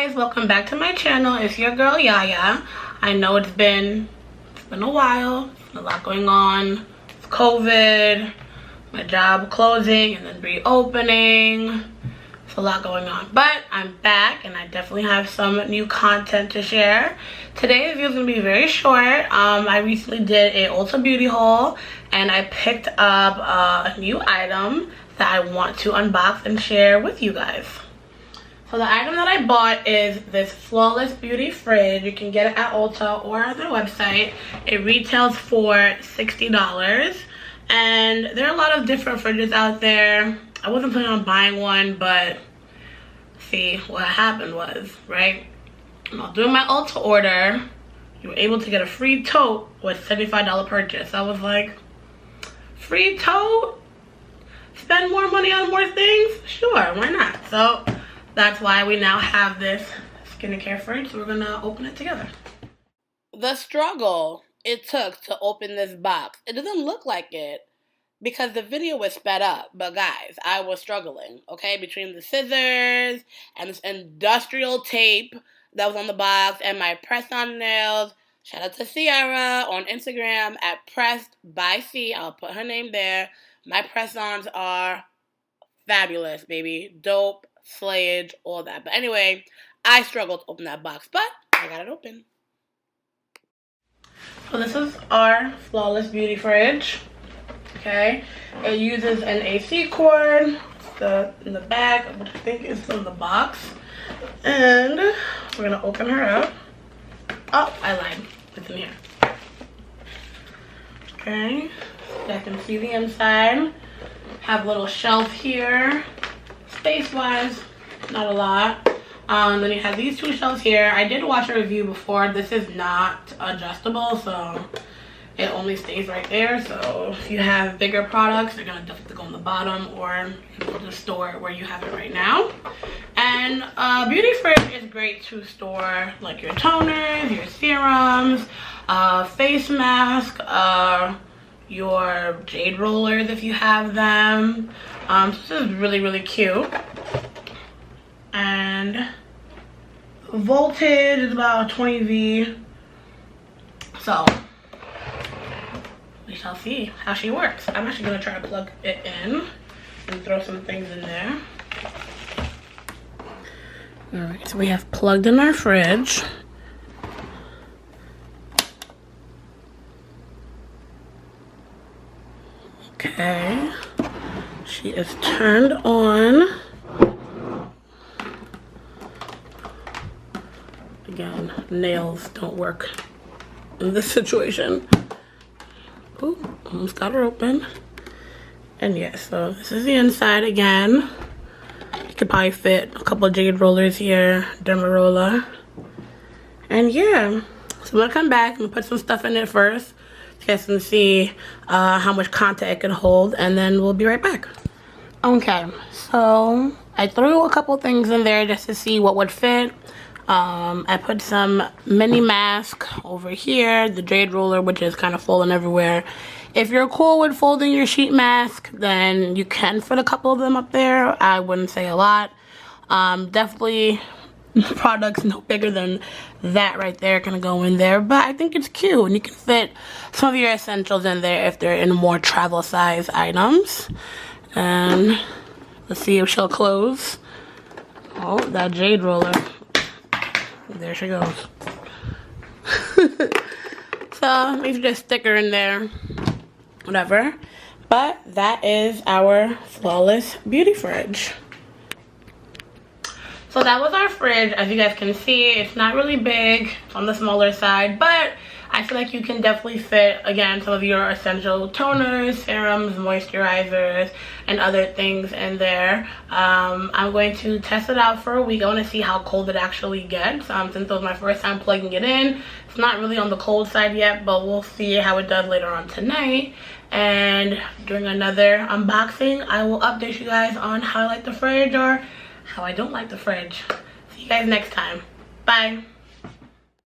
guys, welcome back to my channel. It's your girl Yaya. I know it's been a while, a lot going on. It's COVID, my job closing and then reopening. It's a lot going on, but I'm back and I definitely have some new content to share. Today's video is going to be very short. I recently did a Ulta beauty haul and I picked up a new item that I want to unbox and share with you guys. So the item that I bought is this Flawless Beauty fridge. You can get it at Ulta or their website. It retails for $60. And there are a lot of different fridges out there. I wasn't planning on buying one, but see, what happened was, right? While doing my Ulta order, you were able to get a free tote with $75 purchase. I was like, free tote? Spend more money on more things? Sure, why not? So that's why we now have this skincare fridge. So we're gonna open it together. The struggle it took to open this box. It doesn't look like it because the video was sped up. But guys, I was struggling, okay? Between the scissors and this industrial tape that was on the box and my press-on nails. Shout out to Ciara on Instagram at Pressed by C. I'll put her name there. My press-ons are fabulous, baby. Dope. Slayage, all that. But anyway, I struggled to open that box, but I got it open. So this is our Flawless Beauty fridge. Okay, it uses an AC cord. In the back, which I think is in the box. And we're gonna open her up. Oh, I lied. It's in here. Okay, so I can see the inside. Have a little shelf here. Space-wise, not a lot. Then you have these two shelves here. I did watch a review before. This is not adjustable, so it only stays right there. So if you have bigger products, they're gonna definitely go on the bottom, or you can just store it where you have it right now. And beauty fridge is great to store like your toners, your serums, face mask, your jade rollers if you have them. This is really cute. And voltage is about 20V. So we shall see how she works. I'm actually gonna try to plug it in and throw some things in there. Alright, so we have plugged in our fridge. Okay, she is turned on. Again, nails don't work in this situation. Ooh, almost got her open. And yeah, so this is the inside again. You could probably fit a couple of jade rollers here, Dermarola. And yeah, so I'm gonna come back and put some stuff in it first. You guys can see how much content it can hold, and then we'll be right back. Okay, so I threw a couple things in there just to see what would fit. I put some mini mask over here, the jade roller, which is kind of falling everywhere. If you're cool with folding your sheet mask, then you can fit a couple of them up there. I wouldn't say a lot. Definitely products no bigger than that right there gonna go in there, but I think it's cute and you can fit some of your essentials in there if they're in more travel size items. And let's see if she'll close. Oh, that jade roller, there she goes. So maybe just stick her in there, whatever. But that is our Flawless Beauty fridge. So that was our fridge. As you guys can see, it's not really big. It's on the smaller side, but I feel like you can definitely fit, again, some of your essential toners, serums, moisturizers, and other things in there. I'm going to test it out for a week. I want to see how cold it actually gets. Since it was my first time plugging it in, it's not really on the cold side yet, but we'll see how it does later on tonight. And during another unboxing, I will update you guys on how I like the fridge or how I don't like the fridge. See you guys next time. Bye.